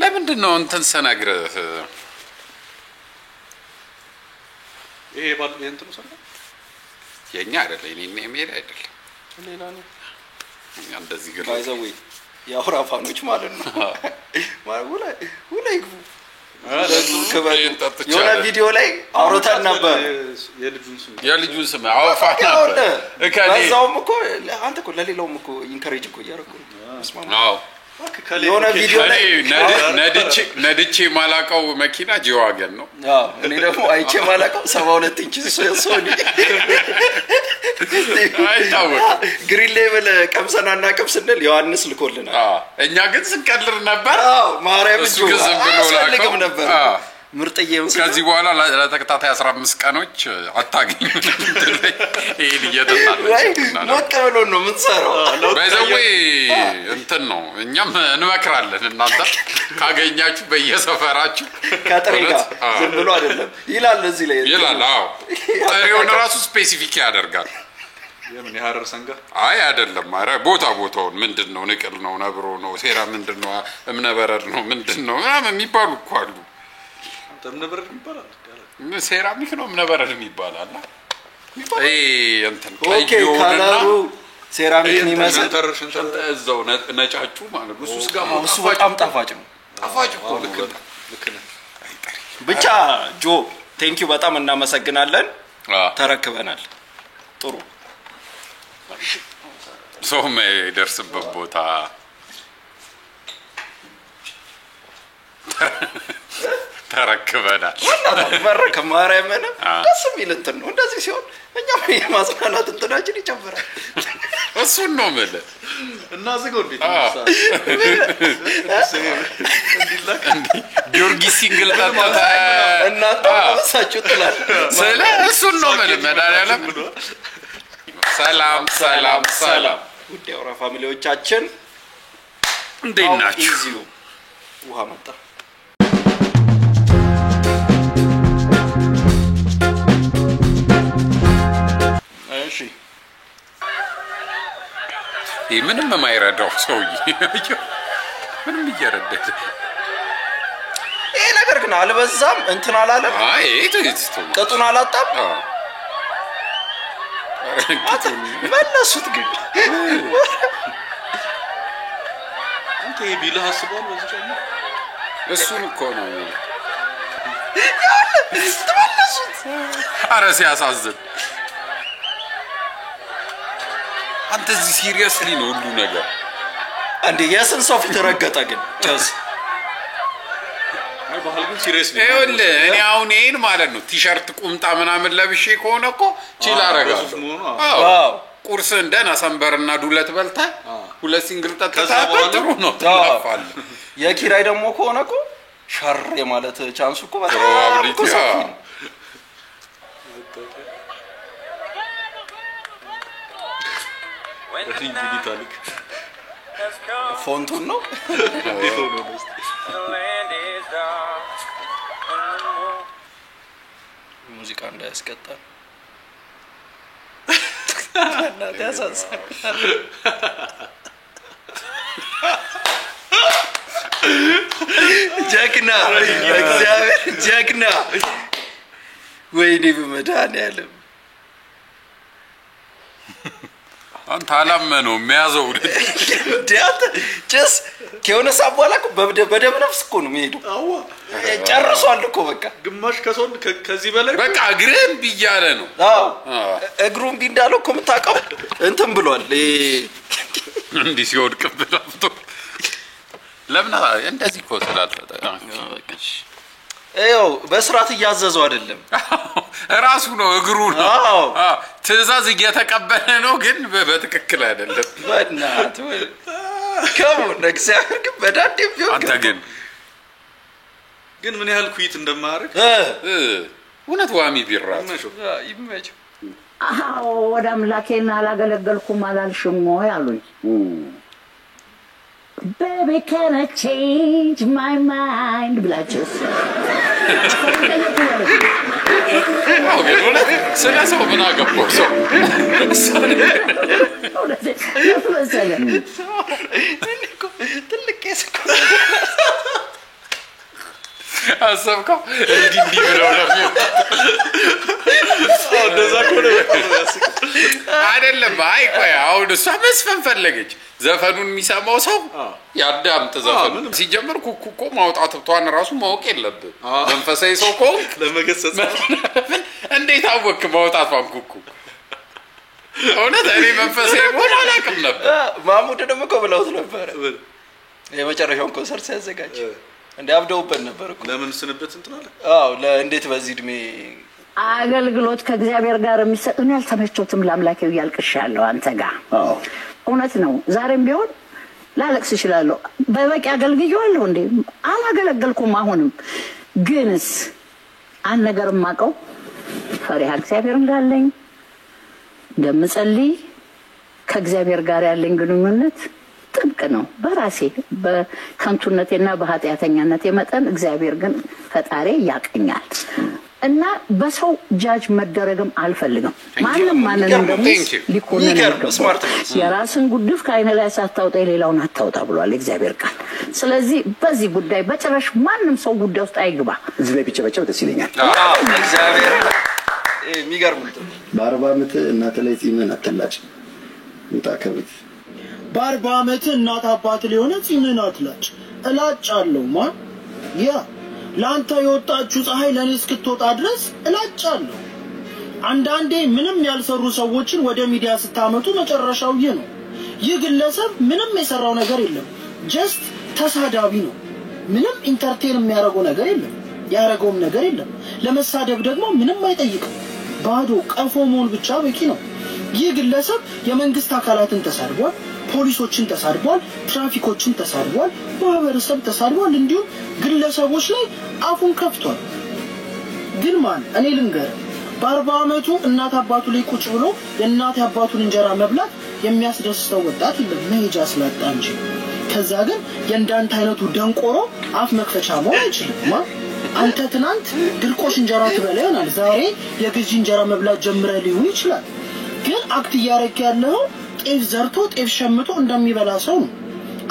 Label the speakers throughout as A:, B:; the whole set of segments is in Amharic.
A: ለምንድን ነው እንትን ሰናግረህ
B: ይሄ ባል የእንትኑ ሰው
A: የኛ አይደለ እኔ ሜሪ አይደለ
B: ሌላ ነው
A: እንደዚህ ግራ
C: ባይዘው ያውራፋኖች ማለት ነው ወላይ የሆነ ቪዲዮ ላይ አውሮታን ነበር
A: የልጁን ስም አውፋት ነበር
C: ከዛውም እኮ አንተ እኮ ለሌላውም እኮ ኢንከሬጅ እኮ ያረኩ
A: አዎ
C: የሆነ ቪዲዮ ላይ
A: ነድቼ ማላቀው መኪና ጂዋገን ነው
C: አዎ እኔ ደግሞ አይቼ ማላቀው 72 ኢንች ሶኒ
A: አይታወቅ
C: ግሪን ሌቭል ቀምሰናና ቀምስንል ዮሐንስ ልኮልናል
A: እኛ ግን ስንቀልር ነበር
C: አዎ ማርያም
A: እሱ ግን ዝም ብሎ ላከው
C: ነበር ምርጥዬው
A: ከዚህ በኋላ ለተከታታይ 15 ቀኖች አታገኙ ይሄ እየተጣለ
C: ወቀሎ ነው ምንሰራው
A: በዘዌ እንትን ነው እኛም እንመክራለን እናንተ ካገኛችሁ በየሰፈራችሁ
C: ካጥሪጋ ዝም ብሎ አይደለም ይላል እዚህ ላይ
A: ይላል አዎ ጥሪውን ራሱ ስፔሲፊክ ያደርጋል
B: የምን ያረር ሰንጋ
A: አይ አይደለም አረ ቦታውን ምንድነው ንቅል ነው ነብሮ ነው ሴራ ምንድነው እምነበረድ ነው ምንድነው የሚባሉ እኮ አሉ
B: እምነበረድ ይባላል
A: ሴራሚክ ነው እምነበረድ ይባላል አይ እንትን
C: ኦኬ ካላሩ ሴራሚክ የሚመስል
A: እዛው ነጫጩ ማለት ነው እሱስ ጋር
C: እሱ በጣም ጣፋጭ ነው
A: እኮ ልክ ነው
C: ብቻ ጆ ቴንኪው በጣም እናመሰግናለን ተረክበናል ጥሩ
A: ሶም ደርስበት ቦታ ተረክበናል
C: በረከ ማርያምን ደስ የሚል እንትን ነው እንደዚህ ሲሆን እኛም የማጽናናት እንትናችን ይጨምራል
A: እሱን ነው ማለት
B: እና ዘገው እንዴት
A: ጊዮርጊስ ሲንግል ታታ
C: እና ታውሳችሁ ጥላል
A: ስለ እሱን ነው ማለት መዳሪያለም ሰላም
C: ውድ ያውራ ፋሚሊዎቻችን
A: እንዴት ናችሁ
C: ውሃ መጣ እሺ
A: ምንም የማይረዳው ሰውዬ ምንም እየረዳት
C: ይሄ ነገር ግን አልበዛም እንትን አላለም
A: አይ
C: ቅጡን አላጣም መለሱት ግን
B: አንተ ቢልህ አስበው በዚህ ጫማ
A: እሱን እኮ ነው
C: ተመለሱት
A: አረ ሲያሳዝን አንተ እዚህ ሲሪየስሊ ነው ሁሉ ነገር
C: አንዴ የስን ሰው ፊት ረገጠ ግን ጨስ
B: አይ ባህል ግን ሲሪየስ ነው
A: እኔ አሁን ይሄን ማለት ነው ቲሸርት ቁምጣ ምናምን ለብሼ ከሆነ እኮ ቺል አረጋለሁ አዎ ቁርስ እንደና ሰንበርና ዱለት በልታ ሁለት ሲንግል ጠጥታ ጥሩ ነው ተላፋለ
C: የኪራይ ደግሞ ከሆነ እኮ ሸር የማለት ቻንሱ እኮ በጣም
B: ዲጂታሊክ
C: ፎንቱን ነው ሙዚቃ እንዳያስቀጣ እና ያሳሳል ጀግና እግዚአብሔር ጀግና ወይኔ በመድኃኒዓለም
A: አንተ አላመነው የሚያዘው
C: ዲያት ጭስ ከሆነ ሳቧላ እኮ በደም ነፍስ እኮ ነው የሚሄዱ
B: አዎ
C: ጨርሷል እኮ በቃ
B: ግማሽ ከሶን ከዚህ በላይ
A: በቃ እግሩን ቢያለ ነው
C: አዎ እግሩን ቢንዳለው እኮ የምታውቀው እንትን ብሏል
A: እንዲህ ሲወድቅ ብላፍቶ ለምን እንደዚህ እኮ ስላልፈጠ
C: አይው በስርዓት እያዘዘው አይደለም
A: ራሱ ነው እግሩ ነው ትዕዛዝ እየተቀበለ ነው ግን በትክክል አይደለም
C: በእናት ከሞን እግዚአብሔር ግን በዳዴም ቢሆን
A: አንተ
B: ግን ምን ያህል ኩይት እንደማያርግ
A: እውነት ዋሚ ቢራስ
C: ይመቸው
D: አዎ ወደ አምላኬና አላገለገልኩም አላልሽም ወይ አሉኝ Baby, can I change my mind? Blatches.
A: Okay, sila sa managap ko. Sorry.
D: Oh, that's it. That's what I said.
C: Talik kasi ko.
A: አሰብከው እንዲህ ብለው ነው
B: እንደዛ ኮነ
A: አይደለም አይ ቆይ አሁን እሷ መስፈን ፈለገች ዘፈኑን የሚሰማው ሰው ያዳምጥ ዘፈኑን ሲጀምር ኩኩ ማውጣቷን ራሱ ማወቅ የለብህ መንፈሳዊ ሰው ኮንክ
B: ለመገሰጽ
A: እንዴት አወክ ማውጣቷን ኩኩ እኔ መንፈሳዊ ሆነ አላውቅም ነበር
C: ማሙድ ደግሞ ብለውት ነበር የመጨረሻውን ኮንሰርት ሲያዘጋጅ እንዲያብደውበት ነበር እኮ
B: ለምን ስንበት እንትናለ
C: እንዴት በዚህ እድሜ
D: አገልግሎት ከእግዚአብሔር ጋር የሚሰጡን ያልተመቾትም ለአምላኬው ያልቅሻለሁ አንተ ጋር እውነት ነው ዛሬም ቢሆን ላለቅስ ይችላልው በበቂ አገልግዬዋለሁ እንዴ አላገለገልኩም አሁንም ግንስ አንድ ነገር ማቀው ፈሪሃ እግዚአብሔር እንዳለኝ እንደምጸልይ ከእግዚአብሔር ጋር ያለኝ ግንኙነት ጥብቅ ነው በራሴ በከንቱነቴና በኃጢያተኛነቴ መጠን እግዚአብሔር ግን ፈጣሪ ያቀኛል እና በሰው ጃጅ መደረግም አልፈልግም ማንንም ደግሞ ሊኮነን የራስን ጉድፍ ከአይነ ላይ ሳታውጣ ሌላውን አታውጣ ብሏል እግዚአብሔር ቃል ስለዚህ በዚህ ጉዳይ በጭራሽ ማንም ሰው ጉዳይ ውስጥ አይግባ
E: እዚህ ላይ ቢጨበጨብ ደስ ይለኛል
C: እግዚአብሔር የሚገርምት
E: በ40 ዓመት እናት ላይ ጺምን አትላጭ እንታከብት
F: በ40 ዓመት እናት አባት ሊሆነ ጺምን አትላጭ እላጫለሁ ማን ያ ላንተ የወጣችሁ ፀሐይ ለኔ እስክትወጣ ድረስ እላጫለሁ አንዳንዴ ምንም ያልሰሩ ሰዎችን ወደ ሚዲያ ስታመጡ መጨረሻው ነው ይህ ግለሰብ ምንም የሰራው ነገር የለም ጀስት ተሳዳቢ ነው ምንም ኢንተርቴን የሚያደርገው ነገር የለም ያረጋውም ነገር የለም ለመሳደብ ደግሞ ምንም አይጠይቅም ባዶ ቀፎ መሆን ብቻ በቂ ነው ይህ ግለሰብ የመንግስት አካላትን ተሳድቧል ፖሊሶችን ተሳድቧል ትራፊኮችን ተሳድቧል ማህበረሰብ ተሳድቧል እንዲሁም ግለሰቦች ላይ አፉን ከፍቷል ግን ማን እኔ ልንገር በ40 ዓመቱ እናት አባቱ ላይ ቁጭ ብሎ የእናት አባቱን እንጀራ መብላት የሚያስደስተው ወጣት ለመሄጃ ስላጣ እንጂ ከዛ ግን የእንዳንተ አይነቱ ደንቆሮ አፍ መክፈቻ መሆን አይችልም አንተ ትናንት ድርቆሽ እንጀራ ትበላ ይሆናል ዛሬ የግዢ እንጀራ መብላት ጀምረህ ሊሆን ይችላል ግን አክት ያረክ ያለው ጤፍ ዘርቶ ጤፍ ሸምቶ እንደሚበላ ሰው ነው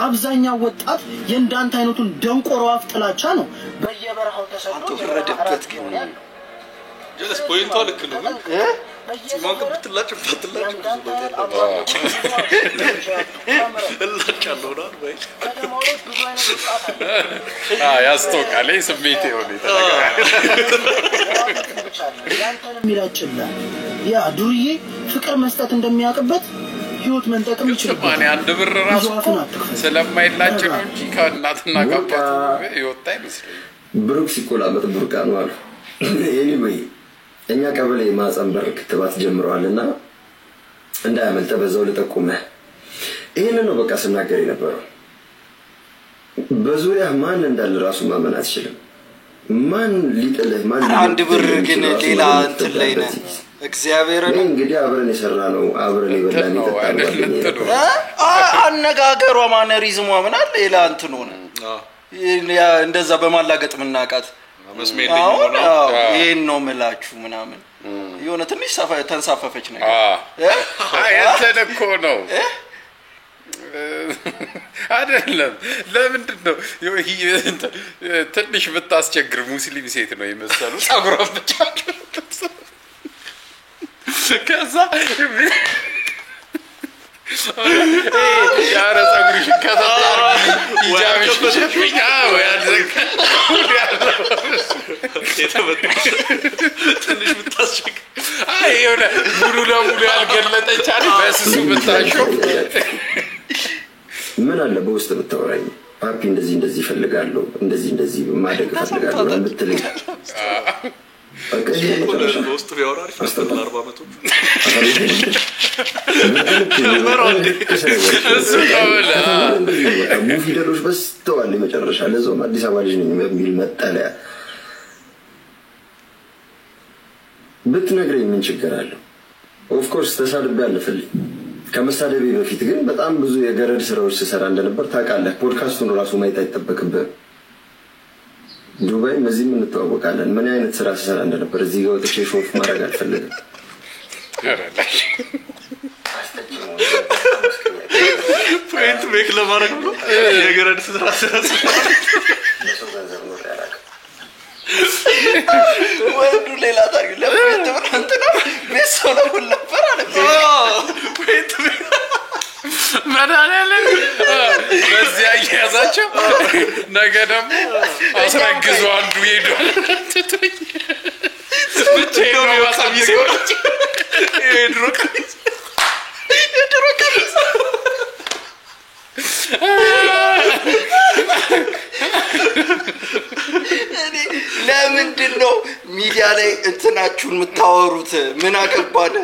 F: አብዛኛው ወጣት የእንዳንተ አይነቱን ደንቆሮ አፍ ጥላቻ ነው በየበረሃው ተሰጥቶ
C: ተፈረደበት ግን
B: ጀለስ ፖይንቱ ልክ ነው ማንከ ብትላጭ እላጫለሁ ነው ወይ
A: ያስተውቃል ስሜት ይሆን
F: ያንተን የሚላጭላ ያ ዱርዬ ፍቅር መስጠት እንደሚያቀበት ህይወት መንጠቅም ይችላል
A: ማን አንድ ብር ራሱ ስለማይላጭ ነው እንጂ ከእናትና ከአባቱ ይወጣ ይመስላል
E: ብሩክ ሲቆላመጥ ብሩክ ነው አሉ ኤኒዌይ እኛ ቀበሌ ማጸንበር ክትባት ጀምረዋልና እንዳያመልጥ በዛው ለተቆመ ይሄንን ነው በቃ ስናገር የነበረው በዙሪያ ማን እንዳለ ራሱ ማመን አትችልም ማን ሊጥልህ ማን
C: አንድ ብር ግን ሌላ እንትን ላይ ነው እግዚአብሔር ነው
E: እንግዲህ አብረን የሰራነው አብረን ይበላል ይጣጣል
C: አነጋገሯ ማነሪዝሟ ምን አለ ሌላ እንትን ሆነ እንደዛ በማላገጥ ምናቃት
B: መስሜት ነው
C: ይሄን ነው መላችሁ ምናምን የሆነ ትንሽ ተንሳፈፈች ነገር
A: ያተደኮ ነው አይደለም ለምንድን ነው ትንሽ ብታስቸግር ሙስሊም ሴት ነው የመሰሉ ጸጉሯ ብቻ ከዛ ያረ ጸጉርሽ ከተጣራ ይጃብሽ ሸፍኛ ወይ አዘካ
B: ትንሽ ብታስቸግር
A: የሆነ ሙሉ ለሙሉ ያልገለጠች አይደል በስሱ ብታሽው
E: ምን አለ በውስጥ ብታወራኝ ፓፒ እንደዚህ ይፈልጋለሁ እንደዚህ ማደግ ፈልጋለሁ ብትለኝ
B: በውስጥ ቢያወራ አስተላልፍ 40 ዓመቱ
E: ሙፊደሮች በስተዋል መጨረሻ ለዛው አዲስ አበባ ልጅ ነኝ የሚል መጣለያ ብትነግረኝ ምን ችግር አለው ኦፍ ኮርስ ተሳድቤ አልፈልኝ ከመሳደቤ በፊት ግን በጣም ብዙ የገረድ ስራዎች ሲሰራ እንደነበር ታውቃለህ ፖድካስቱን ራሱ ማየት አይተበከብህ ዱባይ መዚህ ምን ተዋወቃለን ምን አይነት ስራ ሲሰራ እንደነበር እዚህ ጋር ወጥቼ ሾፍ ማድረግ አልፈልግም
B: ፖይንት ሜክ ለማድረግ ነው የገረድ ስራ
C: ወንዱ ሌላ ታሪክ ለቤት ብራንት ነው ቤተሰብ ነው ሁሉ ነበር አለ ቤት
A: መድኃኒዓለም በዚያ እያያዛቸው ነገ ደግሞ አስረግዞ አንዱ ይሄዳል ትቶኝ ብቻዬን ነው ማሳየው
C: የድሮ ቀሚስ ለምንድን ነው ሚዲያ ላይ እንትናችሁን የምታወሩት? ምን አገባን?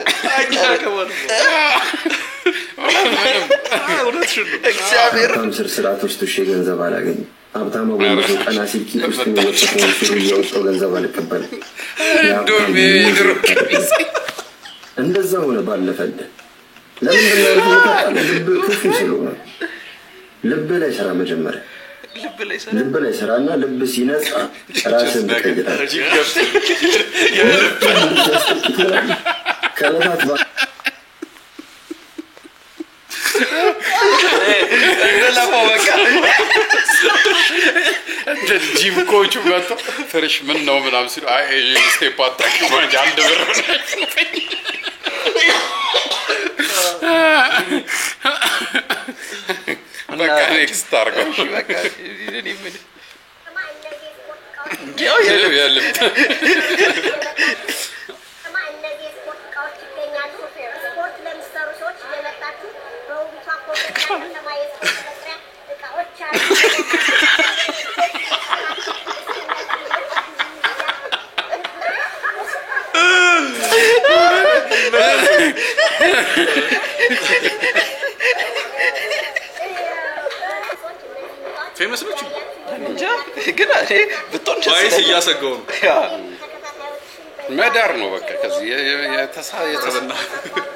C: እግዚአብሔር
E: ከምስር ስርዓት ውስጥ እሺ ገንዘብ አላገኝም። ሀብታም ወንዶች ቀና ሲል ኪስ ውስጥ የሚወጣው ሲሉ እያወጣው ገንዘብ አልቀበልም። እንደዛ ሆነ ባለፈ ለምንድን ነው ልብ ክፉ ስለሆነ ልብ ላይ ስራ መጀመሪያ ልብ ላይ ስራና ልብ ሲነጻ ራስን ተቀይራል ከለታት
A: ጂም ኮቹ መጥቶ ፍሬሽ ምን ነው ምናምን ሲሉ አይ ስቴፕ አታውቂ ማለት አንድ ብር በቃ ኔክስት አድርገው
C: በቃ
B: ፌመስ ነች
C: እንጃ ግን አይ ብትሆን
B: ባይስ እያሰጋው ነው
A: መዳር ነው በቃ ከዚህ የተሰና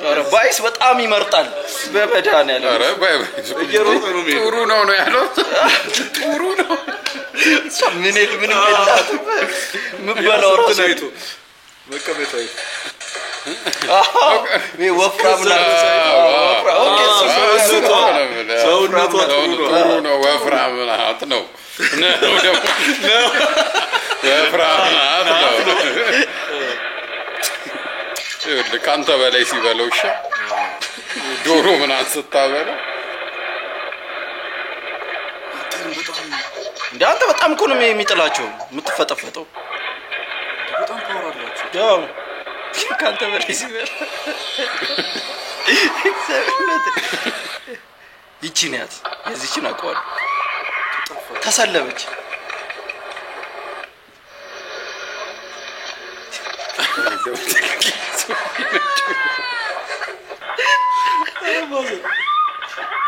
C: ኧረ ባይስ በጣም ይመርጣል በመዳን ያለው
A: ኧረ ባይ ጥሩ ነው ነው ያለው ጥሩ ነው
C: ምን ይላል ምን በላው
B: አይቶ መቀበል አይቶ
C: ወፍራም
B: ሰውነቷ
A: ጥሩ ነው ወፍራም ናት ነው ወፍራም ናት ነው ካንተ በላይ ሲበለው እሺ ዶሮ ምን አንስታበለ
C: እንዳንተ በጣም እኮ ነው የሚጥላቸው የምትፈጠፈጠው
B: በጣም ታወራላችሁ
C: ያው ካንተ በላይ ሲበል ይቺ ናት የዚህችን አቋል ተሰለበች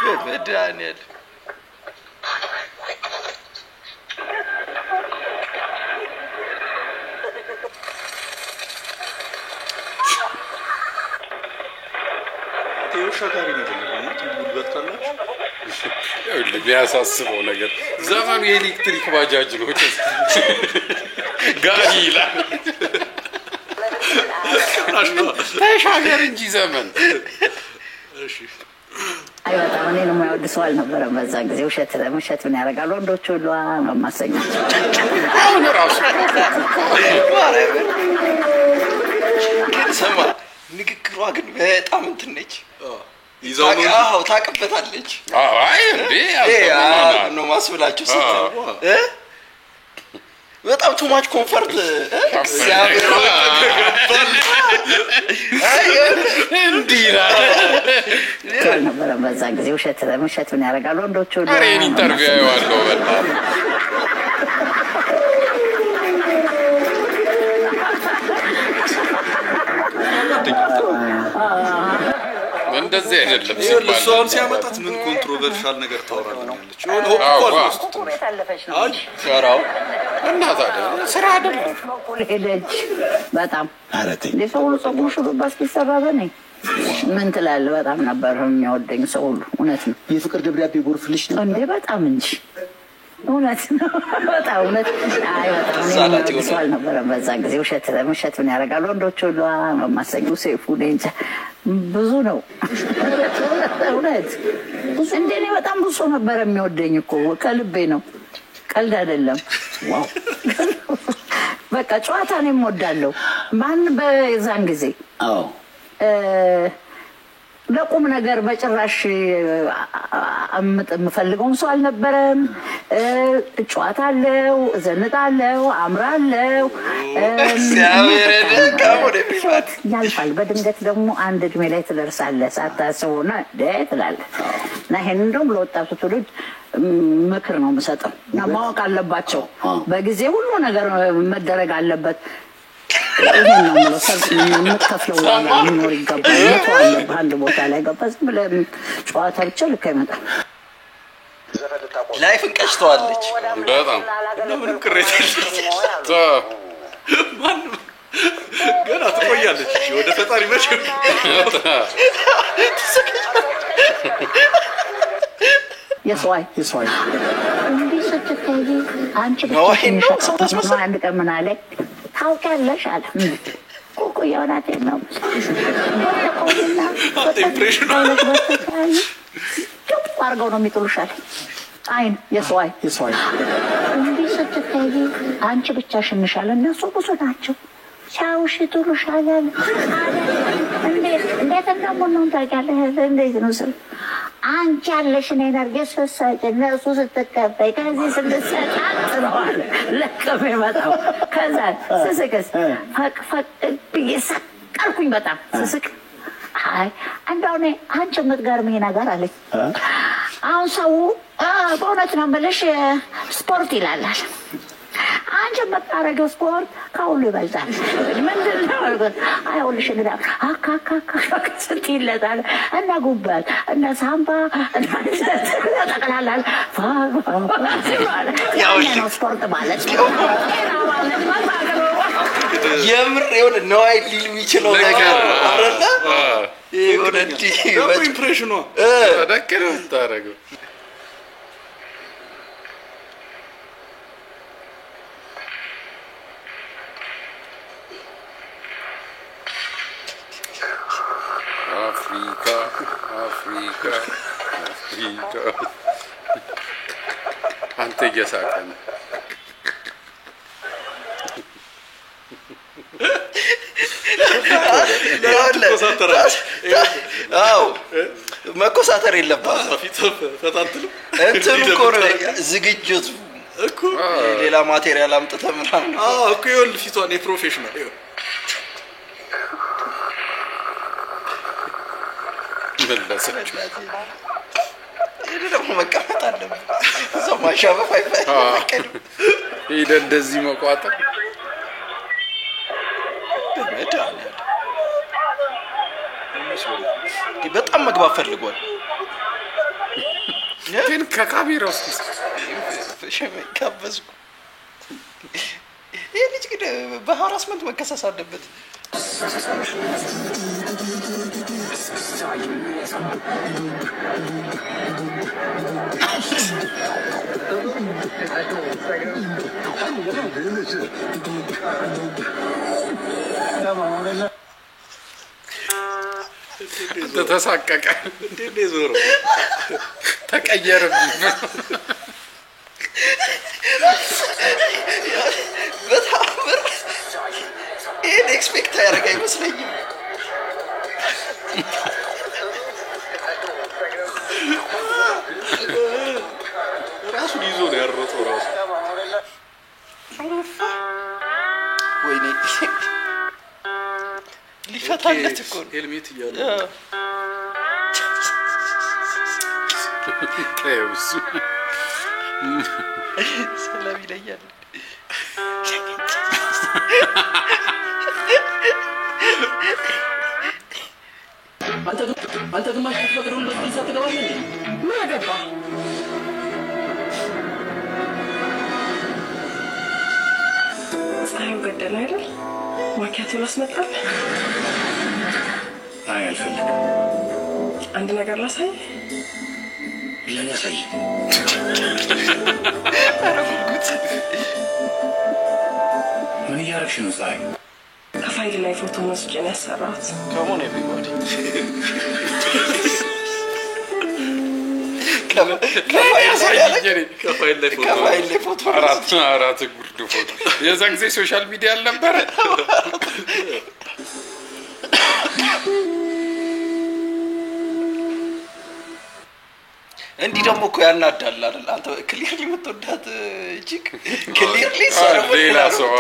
C: በመድኃኒዓለም
B: ሸጋሪ ነው ጉልበት ካላችሁ
A: ቢያሳስበው ነገር ዘመኑ የኤሌክትሪክ ባጃጅ ነው ጋሪ ይላል ተሻገር እንጂ ዘመን
B: እሺ
D: አይወጣም እኔ ነው የማይወድሰው አልነበረም በዛ ጊዜ ውሸት ምን ያደርጋሉ ወንዶች ሁሉ ማማሰኛቸው
A: አሁን ራሱ
C: ግን ሰማ ንግግሯ ግን በጣም እንትን ነች
B: ይዛው
C: አዎ ታቀበታለች
A: አይ እንዴ
C: ነው ማስብላችሁ በጣም too much comfort ሲያበራ
A: እንዲራ
D: ነበር በዛ ጊዜ ውሸት ምን ያደርጋሉ ወንዶች ሁሉ
A: አሬን ኢንተርቪው ያለው በጣም እንደዚህ አይደለም ሲባል
B: እሷን ሲያመጣት ምን ኮንትሮቨርሻል ነገር ታወራለች የሆነ ሆፕ
D: ቤት አለፈች ነው
C: ፈራው
A: እና ታዲያ ስራ አይደለም
D: ሄደች በጣም ለሰው ሁሉ ጸጉሩ ሹሩባ እስኪሰራ በነኝ ምን ትላለህ በጣም ነበር የሚወደኝ ሰው ሁሉ እውነት ነው
F: የፍቅር ደብዳቤ ጎርፍልሽ ነው
D: እንዴ በጣም እንጂ እውነት ነው በጣም እውነት አይ በጣም ሰዋል ነበር በዛ ጊዜ ውሸት ምን ያደርጋሉ ወንዶች ሁሉ ማሰኙ ሰይፉ ደንቻ ብዙ ነው እውነት እንደኔ በጣም ብዙ ነበር የሚወደኝ እኮ ከልቤ ነው ቀልድ አይደለም ዋው በቃ ጨዋታ ነው የምወዳለው ማን በዛን ጊዜ
C: አዎ
D: ለቁም ነገር በጭራሽ የምፈልገው ሰው አልነበረም ጨዋታለው ዘንጣለው አምራለው
C: እግዚአብሔር ደካሞ ደፊፋት
D: ያልፋል በድንገት ደግሞ አንድ እድሜ ላይ ትደርሳለህ ሳታስበውና ትላለህ እና ይሄንን ደግሞ ለወጣቱ ትውልድ ምክር ነው የምሰጠው እና ማወቅ አለባቸው በጊዜ ሁሉ ነገር መደረግ አለበት ይሄን ነው ማለት የምትከፍለው ዋጋ ሊኖር ይገባል ነው አንድ ቦታ ላይ ገባስ ብለህ ጨዋታ ብቻ ልክ አይመጣም
C: ላይፍን ቀጭተዋለች
A: በጣም
B: ምንም ቅሬታ ማን ገና ትቆያለች ወደ ፈጣሪ መቼ
D: የሰዋይ እንዴ ስትከጂ አንቺ ብቻ አንድ ቀን ምን አለ ታውቂያለሽ አለ ኮኮ ያውናት ነው
B: ኢምፕሬሽን
D: አርገው ነው የሚጥሉሻል አይን የሰዋይ እንዴ ስትከጂ አንቺ ብቻሽን ነሻል እነሱ ብዙ ናቸው ቻውሽ ትሉሻል እንዴት እንደምነው ታውቂያለሽ እንዴት ነው ስል አንቺ ያለሽን ኤነርጂ ሰሰጭ እነሱ ስትቀበይ ከዚህ ስንሰጣጥ ነው አለ ለከም ይመጣው ከዛ ስስቅስ ፈቅ ብየሰቀልኩኝ በጣም ስስቅ አይ እንደው እኔ አንቺ የምትገርመኝ ነገር አለኝ አሁን ሰው በእውነት ነው የምልሽ ስፖርት ይላላል አንቺ የምታረጊው ስፖርት ከሁሉ ይበልጣል ምንድን ነው አይሆንልሽ እንግዲህ አካካካ ስትይለታል እነ ጉበት እነ ሳምባ ጠቅላላል ያው ስፖርት ማለት
C: የምር የሆነ ነዋይ ሊል የሚችለው ነገር አረና የሆነ
B: ኢምፕሬሽኑ
A: ተደክረው ታረገው Africa. አንተ እየሳቀ ነው
C: መኮሳተር የለባትም
B: ፊት ፈታትሉ
C: እንትን እኮ ዝግጅቱ እኮ ሌላ ማቴሪያል አምጥተህ ምናምን
B: እኮ ይኸውልህ ፊቷን የፕሮፌሽናል
A: መለሰች
C: ይሄ ደግሞ መቀመጥ አለበት እዛው ማሻበፍ አይፈቀድም
A: ይሄ እንደዚህ መቋጠር
C: በጣም መግባት ፈልጓል
A: ግን ከካሜራው
C: ከበዝኩ ይሄ ልጅ ግን በሃራስመንት መከሰስ አለበት
A: ተሳቀቀ
B: እንዴ ዞሮ
A: ተቀየረብኝ
C: በጣም ይሄን ኤክስፔክት ያደረገ አይመስለኝም
B: ራሱ ይዞ ነው ያሮጠው ራሱ
C: ወይኔ ሊፈታለት እኮ
B: ሄልሜት እያለ
A: ከውስ
C: ሰላም ይለያል አንተ ግማሽ ፈቅደው እንደዚህ ሳትገባለህ ምን አገባ
G: ፀሐይን ገደለ አይደል ማኪያቶ ላስመጣል
H: አይ አልፈልግም
G: አንድ ነገር ላሳይ
H: ለነሳይ ምን ያረክሽ ነው ፀሐይ
G: ከፋይል ላይ ፎቶ መስጬ ነው ያሰራሁት
C: ከሞን ኤቭሪባዲ
B: ከፋይል ላይ ፎቶ
A: አራት ጉርድ ፎቶ የዛን ጊዜ ሶሻል ሚዲያ አልነበረ
C: እንዲህ ደግሞ እኮ ያናዳል አይደል አንተ ክሊርሊ የምትወዳት እጅግ ክሊርሊ ሰው
A: ሌላ ሰው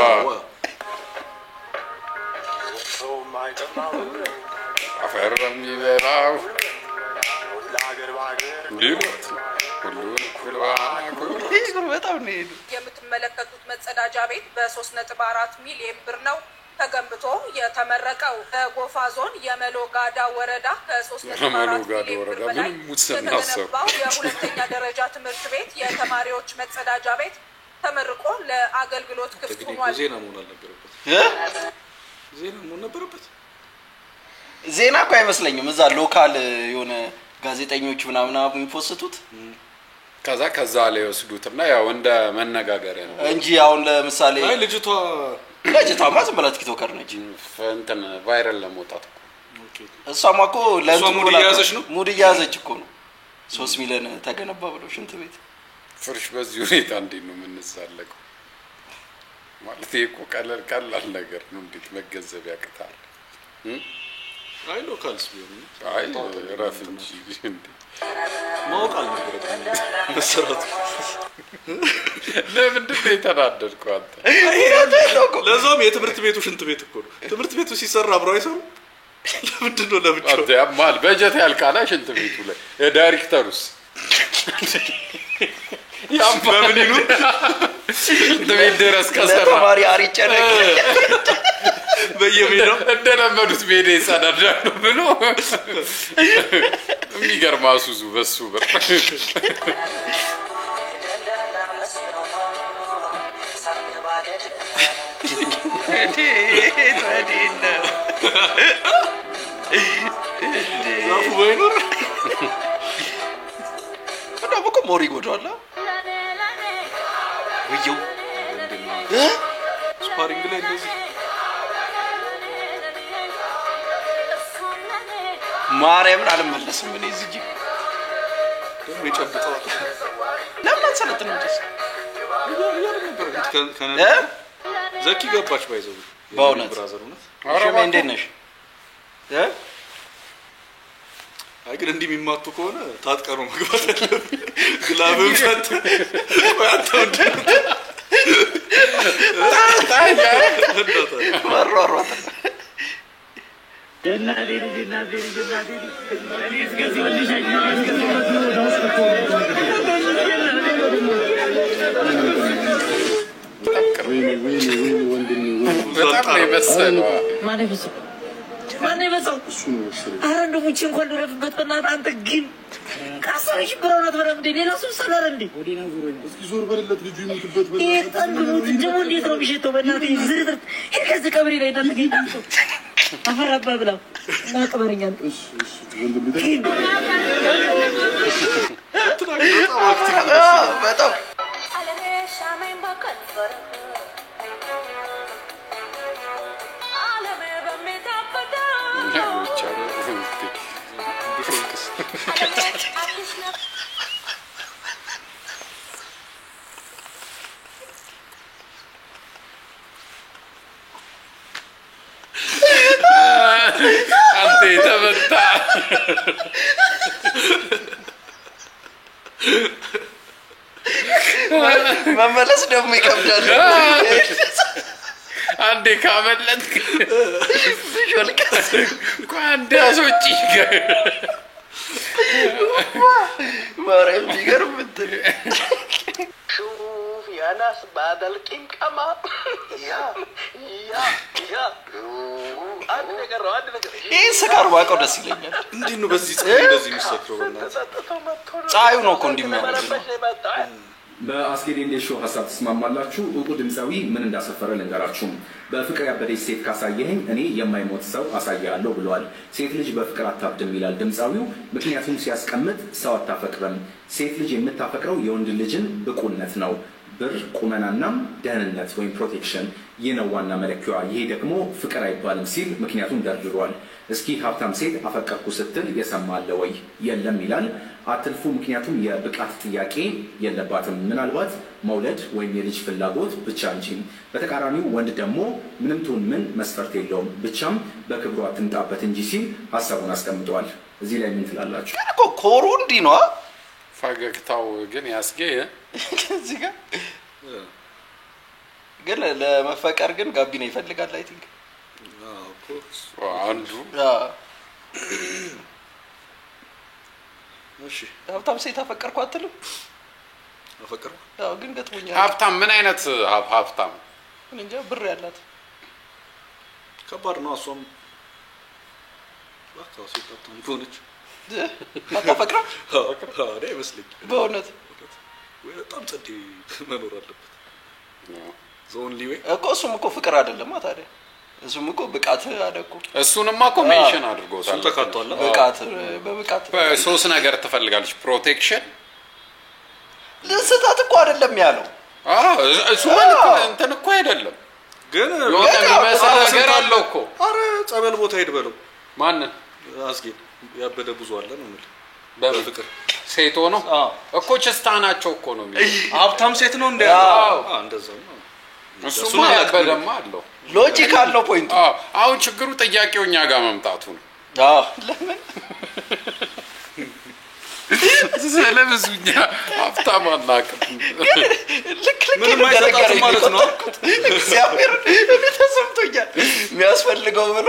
A: አፈርም ይበላው ሊሉት ሁሉን
C: በጣም ነው
I: የምትመለከቱት መጸዳጃ ቤት በ3.4 ሚሊዮን ብር ነው ተገንብቶ የተመረቀው። በጎፋ ዞን የመሎ ጋዳ ወረዳ ከ3.4 ሚሊዮን ብር በላይ የተገነባው የሁለተኛ ደረጃ ትምህርት ቤት የተማሪዎች መጸዳጃ ቤት ተመርቆ ለአገልግሎት ክፍት ሆኗል።
B: ዜና መሆን ነበረበት።
C: ዜና እኮ አይመስለኝም እዛ ሎካል የሆነ ጋዜጠኞች ምናምን የሚፖስቱት
A: ከዛ ላይ ወስዱትና ያው እንደ መነጋገሪያ ነው
C: እንጂ አሁን ለምሳሌ
B: አይ ልጅቷ
C: ማዝም ብላ ቲክቶከር ነች
A: እንትን ቫይራል ለመውጣት
C: ኦኬ እሷማ እኮ ሙድ እያዘች እኮ ነው 3 ሚሊዮን ተገነባ ብለው ሽንት ቤት
A: ፍርሽ በዚህ ሁኔታ እንዴት ነው የምንሳለቀው ማለት እኮ ቀላል ነገር ነው እንዴት መገንዘብ ያቅታል
B: አይ ሎካልስ ቢሆን
A: አይ ራፍ እንጂ እንዴ
B: ማወቅ አልነበረም መሰረቱ
A: ለምንድን ነው የተናደድከው አንተ
B: ለዛም የትምህርት ቤቱ ሽንት ቤት እኮ ነው ትምህርት ቤቱ ሲሰራ አብረው አይሰሩ ለምንድን ነው ለብቻው
A: ያማል በጀት ያልቃላ ሽንት ቤቱ ላይ የዳይሬክተሩስ ያማል ይሉ ድረስ ከሰራ
C: ተማሪ አሪጨነቅ
B: በየሜዳው
A: እንደለመዱት ቤዴ ይሳዳዳሉ ብሎ የሚገርም አሱዙ በሱ ብር
B: ዛፉ ባይኖር
C: ደግሞ ሞሪ ጎዳላ ወየው
B: ስፓሪንግ ላይ እንደዚህ
C: ማርያምን አልመለስም እኔ እዚህ
B: ደግሞ ይጨብጣው
C: ለምን ሰለጥን እንጂ
B: ዘኪ ገባች ባይዘው
C: በእውነት
B: ብራዘር ነው
C: አረማ እንዴት ነሽ
B: አይ ግን እንዲህ የሚማቱ ከሆነ ታጥቀሩ መግባት አለብኝ ግላብን ፈት ወጣው
C: ወራራ
J: ማን ይበዛው አረ እንደው ሙቺ እንኳን ደረፍበት በእናትህ አንተ ግን ካሳሽ ብራውናት በደም እንደ ሌላ ሰው ሰላር እንዴ ወዲና ዙሮኝ እስኪ ዞር በለለት ልጁ ይሙትበት በእናትህ ታንዱት ደግሞ እንዴት ነው የሚሸተው በእናትህ ዝርዝር ከዚህ ቀብሪ ላይ እንዳትገኝ አፈራባ ብላው ማቀበረኛል እሺ ወንድም
C: በጣም
A: አንተ ተመታ
C: መመለስ ደግሞ ይከብዳል
A: አንዴ ካመለጥክ አንዴ አስወጪ
C: ማርያም ይገርም እንትን
J: شوف يا ناس بعد القمقمة يا አንድ ነገር
C: ይሄ ስካር ባቀው ደስ ይለኛል
B: እንዴት ነው በዚህ ፀሐይ እንደዚህ የሚሰክረው
C: ፀሐዩ ነው እኮ እንደሚያደርግ
K: በአስጌ ዴንዴሾ ሀሳብ ተስማማላችሁ እውቁ ድምጻዊ ምን እንዳሰፈረ ልንገራችሁ በፍቅር ያበደች ሴት ካሳየኸኝ እኔ የማይሞት ሰው አሳያለሁ ብለዋል ሴት ልጅ በፍቅር አታብድም ይላል ድምጻዊው ምክንያቱም ሲያስቀምጥ ሰው አታፈቅርም ሴት ልጅ የምታፈቅረው የወንድ ልጅን ብቁነት ነው ብር ቁመናና ደህንነት ወይም ፕሮቴክሽን የነው ዋና መለኪያዋ ይሄ ደግሞ ፍቅር አይባልም ሲል ምክንያቱም ደርድሯል እስኪ ሀብታም ሴት አፈቀርኩ ስትል የሰማለ ወይ የለም ይላል አትልፉ፣ ምክንያቱም የብቃት ጥያቄ የለባትም። ምናልባት መውለድ ወይም የልጅ ፍላጎት ብቻ እንጂ። በተቃራኒው ወንድ ደግሞ ምንም ትሁን ምን መስፈርት የለውም፣ ብቻም በክብሯ ትምጣበት እንጂ ሲል ሀሳቡን አስቀምጠዋል። እዚህ ላይ ምን ትላላችሁ?
C: ኮሩ እንዲህ ነው።
A: ፈገግታው ግን ያስጌ
C: እዚህ ጋር ግን ለመፈቀር ግን ጋቢና ይፈልጋል። አይ ቲንክ
A: አንዱ
B: እሺ
C: ሀብታም ሴት አፈቀርኩ አትልም?
B: አፈቀርኩ?
C: አዎ፣ ግን ገጥሞኛል።
A: ሀብታም ምን አይነት ሀብታም?
C: እንጃ ብር ያላት
B: ከባድ ነው። እሷም ባካው ሴት ሀብታም ሆነች
C: አታፈቅራ?
B: አዎ አይመስልኝ።
C: በእውነት
B: ወይ በጣም ጸዴ መኖር አለበት። ዞን ሊዌ
C: እኮ እሱም እኮ ፍቅር አይደለም ታዲያ። እሱም እኮ ብቃት አደረኩ።
A: እሱንማ እኮ ሜንሽን አድርጎታል።
B: እሱ ተካቷል።
C: ብቃት በብቃት
A: ሶስት ነገር ትፈልጋለች። ፕሮቴክሽን
C: ለስታት እኮ አይደለም ያለው።
A: እሱ ማለት እንትን እኮ አይደለም ግን የሚመስል ነገር አለው እኮ።
B: አረ ጸበል ቦታ ሄድ በለው።
A: ማንን?
B: አስጌን ያበደ ብዙ አለ ነው ማለት
A: በፍቅር ሴት ሆኖ እኮ ችስታ ናቸው እኮ ነው የሚለው።
B: ሀብታም ሴት ነው እንደ እንደዛው ነው።
A: እሱማ ያበደማ አለው።
C: ሎጂክ አለው ፖይንት።
A: አሁን ችግሩ ጥያቄው እኛ ጋር መምጣቱ ነው።
C: ለምን
A: ስለብዙኛ ሀብታም አናውቅም።
C: ልክ ምንም አይሰጣትም ማለት ነው። እግዚአብሔር እኔ ተሰምቶኛል። የሚያስፈልገው ብሎ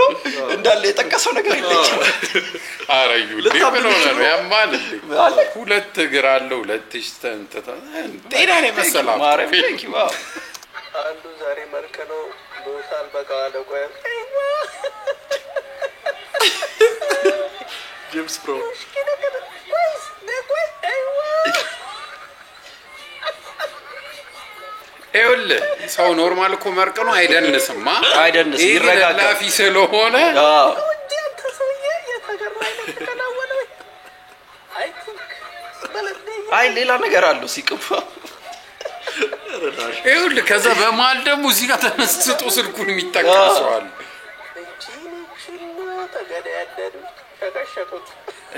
C: እንዳለ የጠቀሰው ነገር የለችም።
A: ኧረ ይኸውልህ ምን ሆነ ነው ያማል እንዴ? ሁለት እግር አለው፣ ሁለት ተንተታ ጤና ላይ መሰላ
C: ማረም ቴንኪው።
L: አንዱ ዛሬ መርቅ ነው ቦታል በቃለ ቆይ
B: ጄምስ ፕሮ
A: ይኸውልህ ሰው ኖርማል እኮ መርቅ ነው አይደንስማ።
C: አይደንስ ይረጋጋል።
A: ላፊ ስለሆነ
C: አይ ሌላ ነገር አለው ሲቅም።
A: ይኸውልህ ከዛ በመሀል ደግሞ እዚህ ጋር ተመስጦ ስልኩን የሚጠቀሰዋል።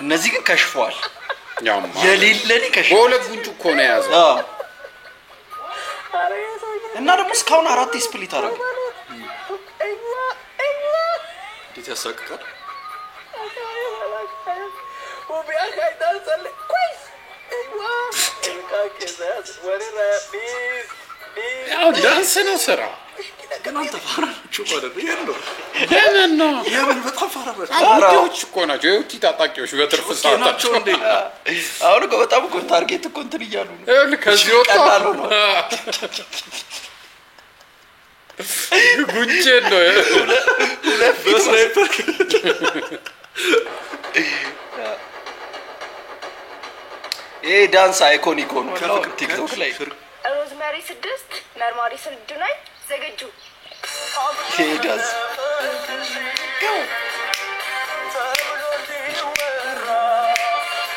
C: እነዚህ ግን ከሽፈዋል።
A: ያማ
C: የሌለኔ ከሽፈዋል።
A: በሁለት ጉንጭ እኮ ነው የያዘው።
C: እና ደግሞ እስካሁን 4 ስፕሊት አደረገ።
B: እንዴት ያሳቅቃል።
A: ያው ዳንስ ነው ስራ።
B: ግን አንተ ፋራችሁ ማለት ነው ያለው።
A: ለምን ነው?
B: የምን በጣም ፋራ ናቸው።
A: አውቄዎች እኮ ናቸው። የውቲ ታጣቂዎች በትርፍ ሰዓታቸው
B: እንዴ።
C: አሁን እኮ በጣም እኮ ታርጌት እኮ እንትን እያሉ ነው።
A: ይኸውልህ ከዚህ ወጣሉ ነው ጉንጭን ነው
B: በስናይፐር
C: ይሄ ዳንስ አይኮኒክ ሆኗል ቲክቶክ ላይ።
M: ሮዝመሪ 6 መርማሪ 6 ላይ ዘገጁ
C: ይሄ ዳንስ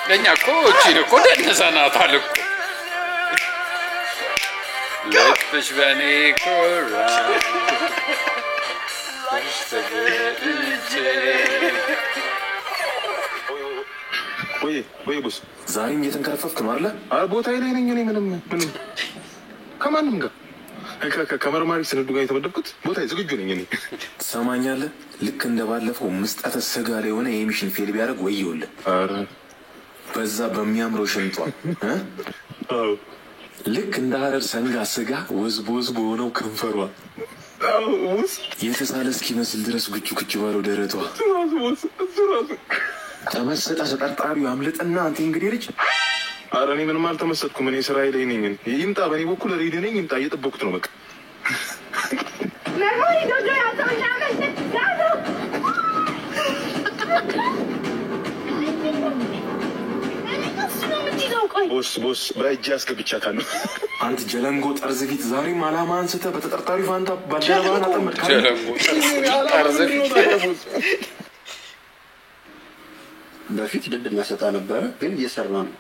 A: ለኛ እኮ እቺን እኮ ደነሰናታል እኮ ልብሽ በኔ ኮራ
N: ወይ ቦስ ዛሬም እየተንከረፈፍክ ነው አይደለ? አይ ቦታዬ ላይ ነኝ እኔ። ምንም ከማንም ጋር ከመርማሪ ስንዱ ጋር የተመደብኩት ቦታዬ ዝግጁ ነኝ እኔ። ትሰማኛለህ? ልክ እንደባለፈው ምስጠተ ስጋ ላይ የሆነ የሚሽን ፌል ቢያደርግ ወየውልህ። ኧረ በዛ በሚያምረው ሽንጧ ልክ እንደ ሀረር ሰንጋ ስጋ ወዝቦ ወዝቦ ሆነው ከንፈሯ የተሳለ እስኪመስል ድረስ ጉቹ ኩቹ ባለው ደረቷ ተመሰጠ። ተጠርጣሪው አምልጥና አንተ እንግዲህ ልጅ። ኧረ እኔ ምንም አልተመሰጥኩም። እኔ ስራዬ ላይ ነኝ። ይምጣ፣ በእኔ በኩል ሬዲ ነኝ። ይምጣ፣ እየጠበኩት ነው። በቃ ቦስ በእጅ አስገብቻታለሁ። አንተ ጀለንጎ ጠርዝ ፊት ዛሬም አላማ አንስተህ በተጠርጣሪው ፋንታ ባልደረባህን አጠመድክ። ጀለንጎ ጠርዝ ፊት
E: በፊት ድል እናሰጣ ነበረ፣ ግን እየሰራ ነው።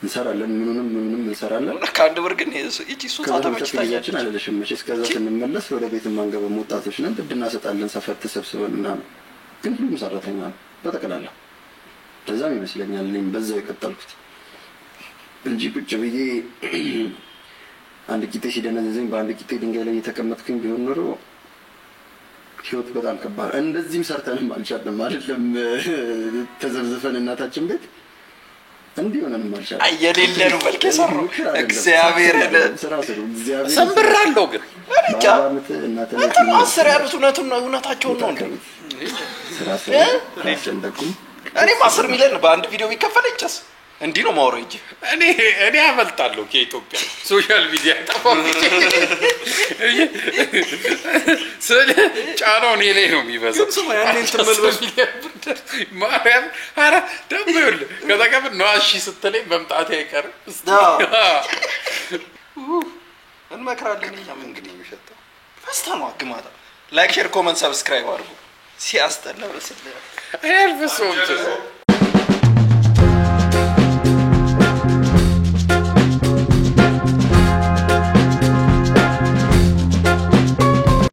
E: እንሰራለን፣ ምኑንም እንሰራለን።
C: ከአንድ ብር ግን እቺ ሱጣ ተመችታኛችን
E: አለለሽም። መቼ እስከዛ ስንመለስ ወደ ቤት ማንገበ ወጣቶች ነን። ድል እናሰጣለን፣ ሰፈር ተሰብስበን ምናምን። ግን ሁሉም ሰራተኛ ነው በጠቅላላ። ለዛም ይመስለኛል እኔም በዛው የቀጠልኩት እንጂ ቁጭ ብዬ አንድ ቂጤ ሲደነዘዘኝ በአንድ ቂጤ ድንጋይ ላይ የተቀመጥኩኝ ቢሆን ኖሮ ህይወት በጣም ከባድ እንደዚህም ሰርተንም አልቻለም አይደለም ተዘብዝፈን እናታችን ቤት እንዲህ ሆነን አልቻለም
C: አየሌለ ነው መልከ ሰሩ እግዚአብሔር
A: ሰምብራለሁ ግን
C: እንትን ማሰር ያሉት እውነታቸውን ነው እንዴ እኔ ማሰር ሚለን በአንድ ቪዲዮ ቢከፈል ይጨስ እንዲህ ነው ማውራው እንጂ
A: እኔ አመልጣለሁ ከኢትዮጵያ ሶሻል ሚዲያ ጠፋው ስለ ጫናው እኔ ላይ ነው የሚበዛው
B: ያኔን ተመልበስ
A: ማርያም አረ ደግሞ ይኸውልህ ከተቀበል ነው እሺ ስትለኝ መምጣቴ አይቀርም
C: እንመክራለን እኛም እንግዲህ የሚሸጠው ፈስታ ነው አግማታ ላይክ ሼር ኮሜንት ሰብስክራይብ አድርጉ ሲያስጠላ በስለ
A: አልፈሶም